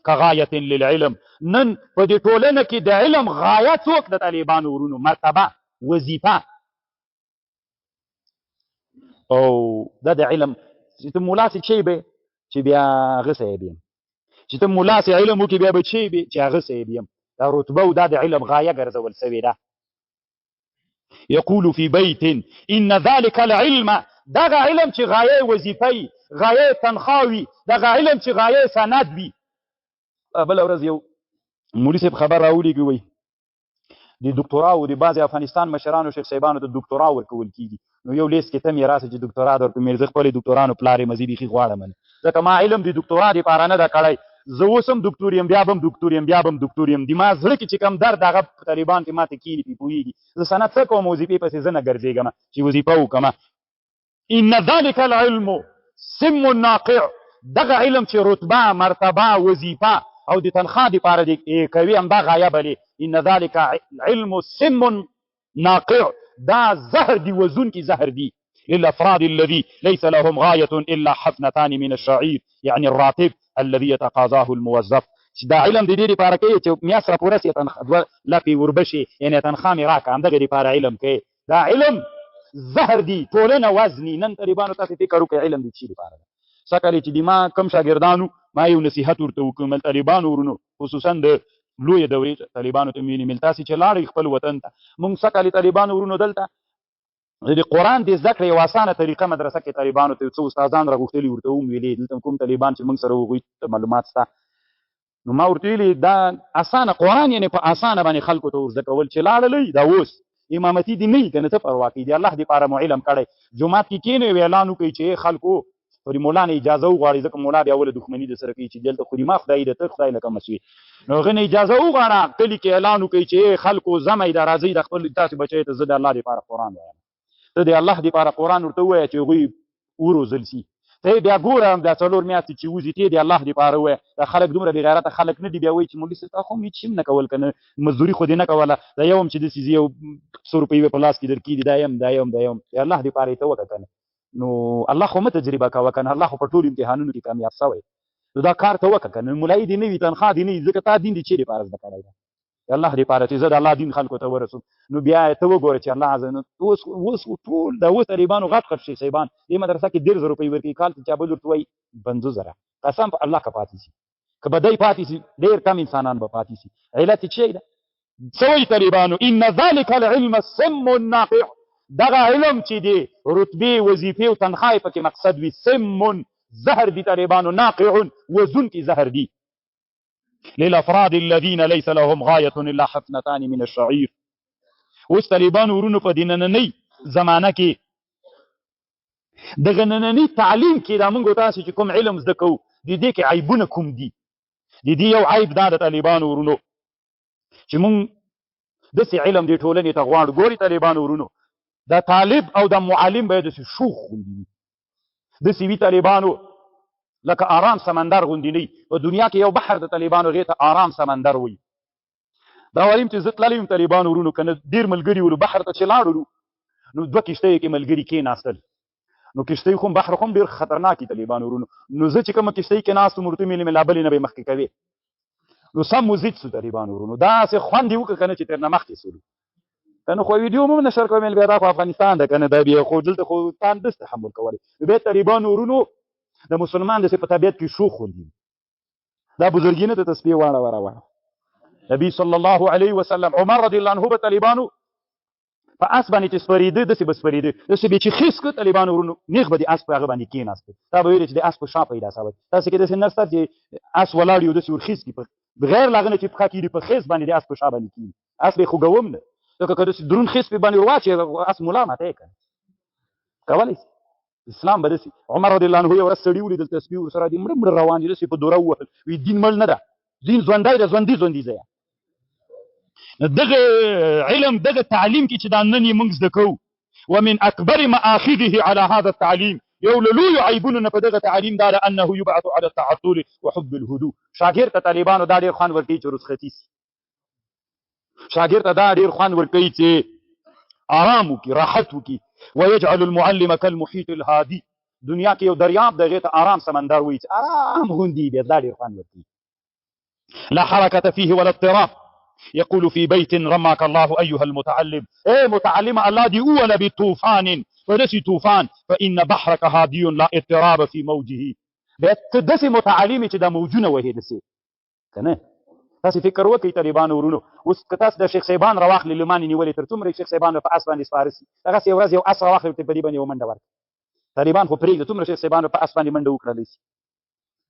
كغاية للعلم. نن په دې ټولنه کې د علم غایه څوک د طالبانو ورونو مرتبه وظیفه او دا د علم چې ته مولا سي شي به چې بیا هغه صاحب یم چې ته مولا سي علم وکړي بیا به شي به چې هغه صاحب یم دا رتبه او دا د علم غایه ګرځول سوې ده. يقول في بيت إن ذلك العلم دغه علم چې غایه وظیفه غایه تنخواوي دغه علم چې غایه سند وي. بل ورځ یو مولوي صاحب خبر راوړي کوي د ډاکټورا او د بعض افغانستان مشرانو شیخ صاحبانو ته ډاکټورا ورکول کیږي نو یو لیست کې ته مې راسه چې ډاکټورا درکړم مې زه خپل ډاکټورانو پلارې مزيدي خي غواړم ځکه ما علم د ډاکټورا لپاره نه دا کړی زه اوس هم ډاکټور یم بیا به هم ډاکټور یم بیا به هم ډاکټور یم د ما زړه کې چې کوم درد هغه په طالبان کې ماته کیني پې پوهېږي زه سند څه کوم وظیفې پسې زه نه ګرځېږم چې وظیفه وکړم. ان ذلك العلم سم ناقع دغه علم چې رتبه مرتبه وظیفه او د تنخوا دپاره د کوي همدا غایه بلې. ان ذلك علم سم ناقع دا زهر دی وزونکي زهر دی للافراد الذي ليس لهم غايه الا حفنتان من الشعير يعني الراتب الذي يتقاضاه الموظف. دا علم د دې لپاره کوي چې میاشت را پوره سي تنخوا لپې وربشي یعنې تنخوا مې راکړه همدغه لپاره علم کوي. دا علم زهر دی ټولنه وزني. نن طالبانو تاسې فکر وکړئ علم د څه لپاره ده. سکه چې د ما کم شاګردانو ما یو نصیحت ورته وکړم طالبانو ورونو خصوصا د لویې دورې طالبانو ته مې ویل تاسې چې لاړئ خپل وطن ته موږ سکه طالبانو ورونو دلته د قرآن د زده کړې یوه اسانه طریقه مدرسه کې طالبانو ته څه استادان راغوښتلي ورته ومویلې دلته کوم طالبان چې موږ سره هغوی ته معلومات شته نو ما ورته ویلې دا اسانه قرآن یعنې په اسانه باندې خلکو ته ورزده کول چې لاړلئ دا اوس امامتي دې نه وي که نه ته پروا کوي د الله دپاره مو علم کړی جومات کې کښېنئ او اعلان وکړئ چې خلکو پر مولا نه اجازه وغواړي ځکه مولا بیا اوله دښمني د سره کوي چې دلته خو ما خدای ده ته خدای لکه مسوي نو هغه نه اجازه وغواړه کلي کې اعلان وکړي چې خلکو زمئ دا راځئ د خپل تاسې بچیو ته زه د الله دپاره قرآن وایم ته د الله دپاره قرآن ورته ووایه چې هغوی وروزل سي ته بیا ګوره دا څلور میاشتې چې وځي ته د الله دپاره ووایه دا خلک دومره بې غیرته خلک نه دي بیا وایي چې مولوي صاحب تا خو هم هېڅ هم نه کول که نه مزدوري خو دې نه کوله دا یو هم چې داسې یو 100 روپۍ په لاس کې درکېږي دا یم د الله دپاره یې ته وکړه که نه نو الله خو مه تجربه کوه که نه الله خو په ټولو امتحانونو کې کامیاب شوی نو دا کار ته وکړه که نه مولایي دې نه وي تنخوا دې نه وي ځکه تا دین دې چې دپاره زده کړی ده الله دپاره چې زه د الله دین خلکو ته ورسوم نو بیا ته وګوره چې الله عز اوس ټول دا اوس طالبانو غټ شي صاحبان دې مدرسه کې 1,000 روپۍ ورکوي کال ته چا بل ورته وایي 50,000 قسم په الله که پاتې شي که به دی پاتې شي ډېر کم انسانان به پاتې شي علت یې څه ده څه وایي طالبانو ان ذلك العلم سم ناقع دغه علم چې دی رتبې وظیفې او تنخوا پکې مقصد وي سم زهر دي طالبانو ناقع وزونکي زهر دي للافراد الذين ليس لهم غايه الا حفنتان من الشعير. اوس طالبانو ورونو په دې نننۍ زمانه کې دغه نننۍ تعلیم کې دا موږ تاسې چې کوم علم زده کوو د دې کې عیبونه کوم دي د دې یو عیب دا د طالبانو ورونو چې موږ داسې علم دې ټولنې ته غواړو ګوري طالبانو ورونو دا طالب او دا معلم باید داسې شوخ غوندې وي داسې وي طالبانو لکه آرام سمندر غوندې نه وي په دنیا کې یو بحر د طالبانو هغې ته آرام سمندر وایي دا وایم چې زه تللی یم طالبانو ورونو که نه ډېر ملګري ولو بحر ته چې لاړلو نو 2 کښتیو کې ملګري کېناستل نو کښتۍ خو بحر خو هم ډېر خطرناک دي طالبانو ورونو نو زه چې کومه کښتۍ کې ناست وم ورته مې لا بلې نه به یې مخکې کوې نو سم مو ضد سو طالبانو ورونو داسې خوند یې وکړه که نه چې ترنه مخکې سولو که نه خو ویډیو مو نشر کوم بیا دا خو افغانستان ده که نه دا بیا خو دلته خو تا نه تحمل کولی بیا طالبانو ورونو د مسلمان داسې په طبیعت کې شوخ غوندې دا بزرګینه ته تسبیح واړه نبی صلی الله علیه وسلم عمر رضی الله عنه به طالبانو په اس باندې چې سپرېده داسې به سپرېده داسې به چې خیس کړه طالبانو ورونو نیغ به د اس په هغه باندې کېناسته تا به ویل چې د اس په شا پیدا شوی تاسې کې داسې نشته چې اس ولاړ یو داسې ورخیز کړي بغیر له هغه نه چې پښه کېږدي په خیس باندې د اس په شا باندې کېږي اس به یې خوږوم نه ځکه که داسې دروند خیس پې باندې ورواچوې اس ملا ماته یې کړه کولی شي اسلام به داسې عمر رضی الله عنه یو ورځ سړي ولیدل تسبیح ورسره دي مړه مړه روان دي داسې په دوره ووهل وایي دین مړ نه ده دین ژوندی ده ژوندي ځایه دغه علم دغه تعلیم کې چې دا نن یې موږ زده کوو ومن اکبر مآخذه على هذا التعلیم یو له لویو عیبونو نه په دغه تعلیم دا ده انه یبعث على التعطل وحب الهدوء شاګرد ته طالبانو دا ډېر خوند ورکوي چې رخصتي شي شاګرد ته دا ډېر خوند ورکوي چې آرام وکړي راحت وکړي ويجعل المعلم كالمحيط الهادي دنیا کې یو دریاب دغه ته آرام سمندر وایي چې آرام غوندي بیا دا ډېر خوند ورکوي لا حركة فيه ولا اضطراب يقول في بيت رماك الله أيها المتعلم متعلم الله دي أولا بطوفان فدسي طوفان فإن بحرك هادي لا اضطراب في موجه دسي متعلمي چې دا موجونه وهي دسي کنه تاسو فکر وکړئ طالبان ورونو اوس که تاسو د شیخ صاحبان راواخلې لمانې نیولې تر څومره شیخ صاحبان په اس باندې سپاره سي هغسې یو ورځ یو اس راواخلې په دې باندې یو منډه ورکړي طالبان خو پرېږده څومره شیخ صاحبان په اس باندې منډه وکړلی سي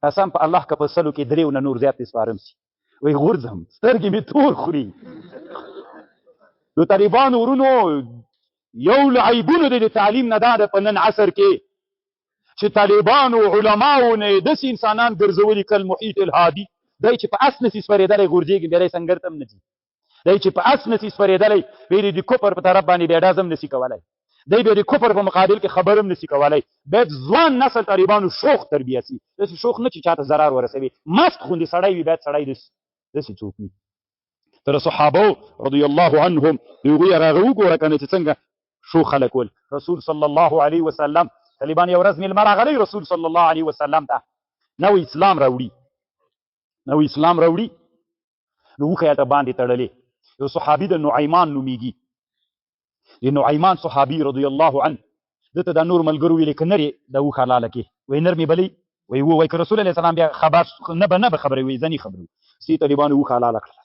قسم په الله که په سلو کې درېو نه نور زیات دې سپارم سي وایي غورځم سترګې مې تور خوري نو طالبان ورونو یو له عیبونو دی د تعلیم نه دا ده په نن عصر کې چې طالبانو علماو نه داسې انسانان ګرځولي کالمحیط الهادي دی چې په اس نسي سپرېدلی غورځېږي بیا دی سنګر ته هم نه ځي دی چې په اس نسي سپرېدلی بیا د کفر په طرف باندې بیا ډاز هم نسي کولی دی بیا د کفر په مقابل کې خبر هم نسي کولی باید ځوان نسل طالبانو شوخ تربیه سي داسې شوخ نه چې چاته ضرر ورسوي مست غوندې سړی وي باید سړی داسې څوک وي تر صحابو رضی الله عنهم د هغوی هغه وګوره که نه چې څنګه شو خلک ول رسول صلی الله علیه وسلم طالبان یو ورځ میلمه راغلی رسول صلی الله علیه وسلم ته نوی اسلام راوړي نو اوښه یې ته باندې تړلې یو صحابي د نعیمان نومیږي د نعیمان صحابي رضی الله عنه دته دا نور ملګرو ویلې که نرې د اوښه لاله کې وایي نر مې بلی وایي ووایي که رسول علیه السلام بیا خبر نه به خبرې وایي ځنې خبرې ستې طالبانو اوښه لاله کړله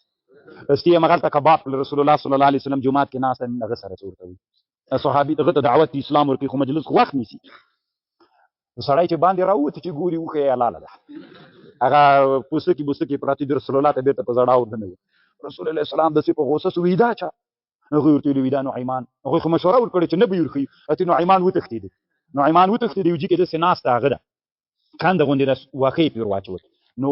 ستې یې همغلته کباب کړل رسول الله صلی الله علیه وسلم جومات کې ناسته هغه سره څه ورته وایي صحابي دغه ته دعوت اسلام ورکوي خو مجلس وخت نیسي سړی چې باندې راووته چې ګوري اوښه یې لاله ده هغه پوستکي پراته دي رسول الله ته بېرته په زړه ورننه رسول الله اسلام داسې په غوسه سو ویدا چا هغوی ورته ویلي ویدا نعیمان هغوی خو مشوره ورکړې چې نه به یې ورښیي اتې نعیمان وتښتېدې یو جي کې داسې ناسته هغه ده کنده غوندې د واښه یې پرې ور واچول نو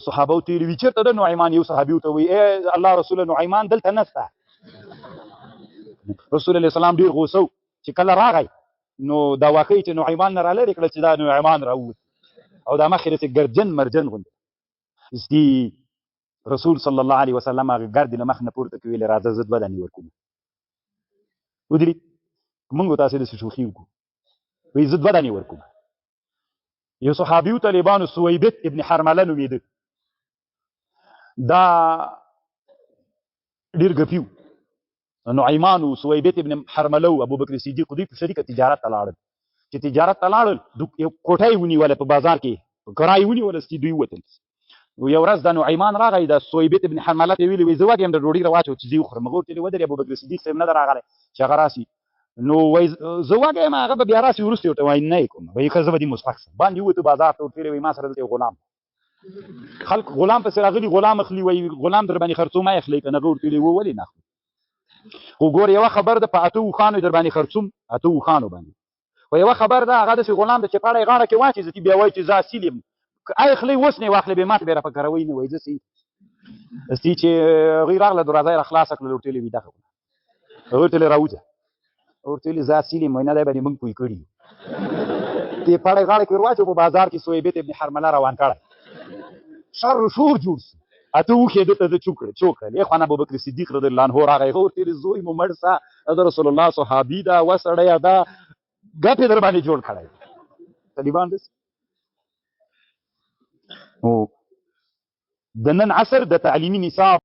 صحابه ورته ویلي وي چېرته ده نعیمان یو صحابي ورته وایي ای الله رسوله نعیمان دلته نسته رسول الله اسلام ډېر غوسه و چې کله راغی نو دا واښه چې نعیمان نه رالرې کړه چې دا نعیمان راووت او دا مخکې داسې ګرجن مرجن غوندې دي رسول صلی الله علیه وسلم هغه ګرد له مخ نه پورته کوي ویلې راځه زه دوه دانې ورکوم ودرېد موږ تاسې داسې شوخي وکړو وایي زه دوه دانې ورکوم یو صحابي و طالبانو سویبت ابن حرمله نومېده دا ډېر ګپي و نعیمان و سویبت ابن حرمله و ابوبکر صدیق دوی په شریکه تجارت ته لاړل چې تجارت ته لاړل یو کوټه یې ونیوله په بازار کې کرایه یې ونیوله چې دوی ووتل یو ورځ دا نعیمان راغی د سویبت ابن حرمله ته یې ویلي وایي زه وږی یم د ډوډۍ راواچوه چې زه یې وخورم هغه ورته ویلي ودرې ابوبکر صدیق صاحب نه ده راغلی چې هغه راسي نو وایي زه وږی یم هغه به بیا راسي وروسته ورته وایي نه یې کوم وایي ښه زه به دې مسپک سم باندې ووتو بازار ته ورته ویلي وایي ما سره دلته یو غلام خلک غلام پسې راغلي غلام اخلي وایي غلام در باندې خرڅوم ما اخلي که نه هغه ورته ویلي ولې نه اخلو خو ګوره یوه خبر ده په اته اوښانو در باندې خرڅوم اته اوښانو باندې خو یوه خبر ده هغه داسې غلام ده چې پاړه یې غاړه کې واچي زه بیا وایي چې زه اصیل یم اخلي اوس نه واخلې بیا ماته بیا راپکروئ نه وایي زه سي استي چې هغوی راغله دروازه یې راخلاصه کړله ورته ویلې وي دغه هغه ورته ویلې راوځه ورته ویلې زه اصیل یم وایي نه دی باندې موږ پوه کړي یو دې پاړه یې غاړه کې ور واچو په بازار کې سویبت ابن حرمله روان کړی شر و شور جوړ سو اته اوښې ده ته زه چوک کړل یې خوان ابوبکر صدیق رضی الله عنه راغی هغه ورته ویلې زوی مو مړ سه دا رسول الله صحابي ده و سړیه دا ګپ یې در باندې جوړ کړی طالبان داسې د نن عصر د تعلیمي نصاب